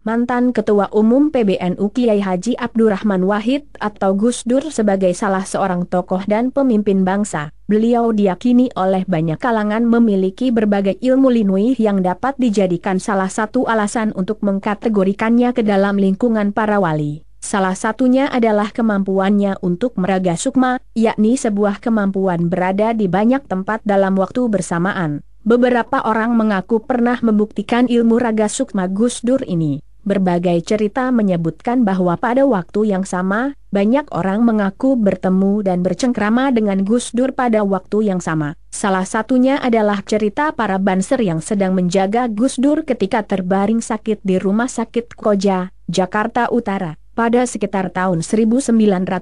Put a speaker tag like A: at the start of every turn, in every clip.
A: mantan Ketua Umum PBNU Kiai Haji Abdurrahman Wahid atau Gus Dur sebagai salah seorang tokoh dan pemimpin bangsa. Beliau diyakini oleh banyak kalangan memiliki berbagai ilmu linui yang dapat dijadikan salah satu alasan untuk mengkategorikannya ke dalam lingkungan para wali. Salah satunya adalah kemampuannya untuk meraga sukma, yakni sebuah kemampuan berada di banyak tempat dalam waktu bersamaan. Beberapa orang mengaku pernah membuktikan ilmu raga sukma Gus Dur ini. Berbagai cerita menyebutkan bahwa pada waktu yang sama, banyak orang mengaku bertemu dan bercengkrama dengan Gus Dur pada waktu yang sama. Salah satunya adalah cerita para banser yang sedang menjaga Gus Dur ketika terbaring sakit di Rumah Sakit Koja, Jakarta Utara. Pada sekitar tahun 1994,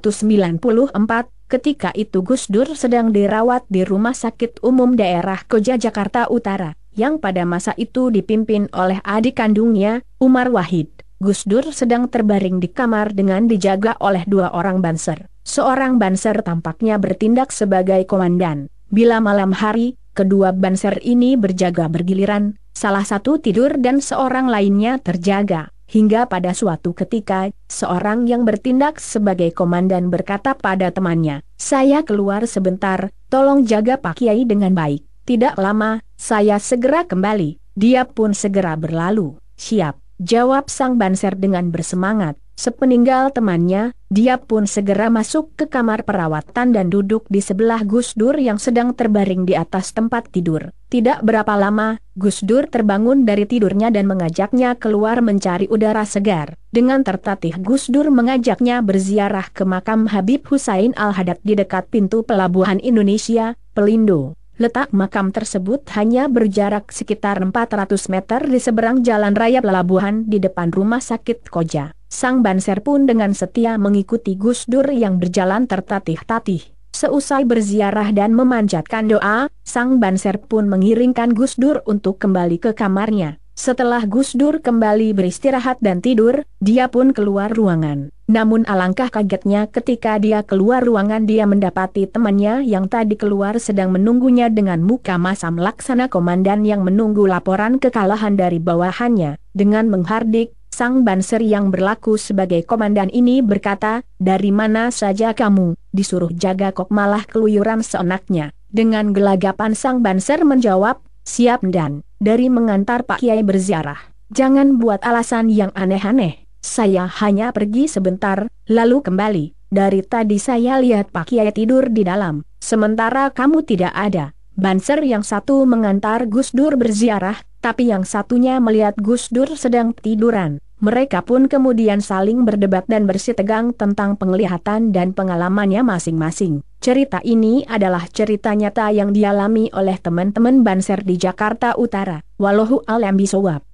A: ketika itu Gus Dur sedang dirawat di Rumah Sakit Umum Daerah Koja, Jakarta Utara, yang pada masa itu dipimpin oleh adik kandungnya, Umar Wahid. Gus Dur sedang terbaring di kamar dengan dijaga oleh dua orang banser. Seorang banser tampaknya bertindak sebagai komandan. Bila malam hari, kedua banser ini berjaga bergiliran, salah satu tidur dan seorang lainnya terjaga. Hingga pada suatu ketika, seorang yang bertindak sebagai komandan berkata pada temannya, "Saya keluar sebentar, tolong jaga Pak Kiai dengan baik. Tidak lama, saya segera kembali." Dia pun segera berlalu. "Siap," jawab sang banser dengan bersemangat. Sepeninggal temannya, dia pun segera masuk ke kamar perawatan dan duduk di sebelah Gus Dur yang sedang terbaring di atas tempat tidur. Tidak berapa lama, Gus Dur terbangun dari tidurnya dan mengajaknya keluar mencari udara segar. Dengan tertatih Gus Dur mengajaknya berziarah ke makam Habib Hussein Al-Haddad di dekat pintu Pelabuhan Indonesia, Pelindo. Letak makam tersebut hanya berjarak sekitar 400 meter di seberang jalan raya pelabuhan di depan Rumah Sakit Koja. Sang banser pun dengan setia mengikuti Gus Dur yang berjalan tertatih-tatih. Seusai berziarah dan memanjatkan doa, sang banser pun mengiringkan Gus Dur untuk kembali ke kamarnya. Setelah Gus Dur kembali beristirahat dan tidur, dia pun keluar ruangan. Namun alangkah kagetnya ketika dia keluar ruangan dia mendapati temannya yang tadi keluar sedang menunggunya dengan muka masam laksana komandan yang menunggu laporan kekalahan dari bawahannya. Dengan menghardik, sang banser yang berlaku sebagai komandan ini berkata, "Dari mana saja kamu?" Disuruh jaga kok malah keluyuran seenaknya. Dengan gelagapan sang banser menjawab, "Siap dan dari mengantar Pak Kiai berziarah. Jangan buat alasan yang aneh-aneh. Saya hanya pergi sebentar, lalu kembali. Dari tadi saya lihat Pak Kiai tidur di dalam, sementara kamu tidak ada." Banser yang satu mengantar Gus Dur berziarah, tapi yang satunya melihat Gus Dur sedang tiduran. Mereka pun kemudian saling berdebat dan bersitegang tentang penglihatan dan pengalamannya masing-masing. Cerita ini adalah cerita nyata yang dialami oleh teman-teman banser di Jakarta Utara. Wallahu a'lam bishawab.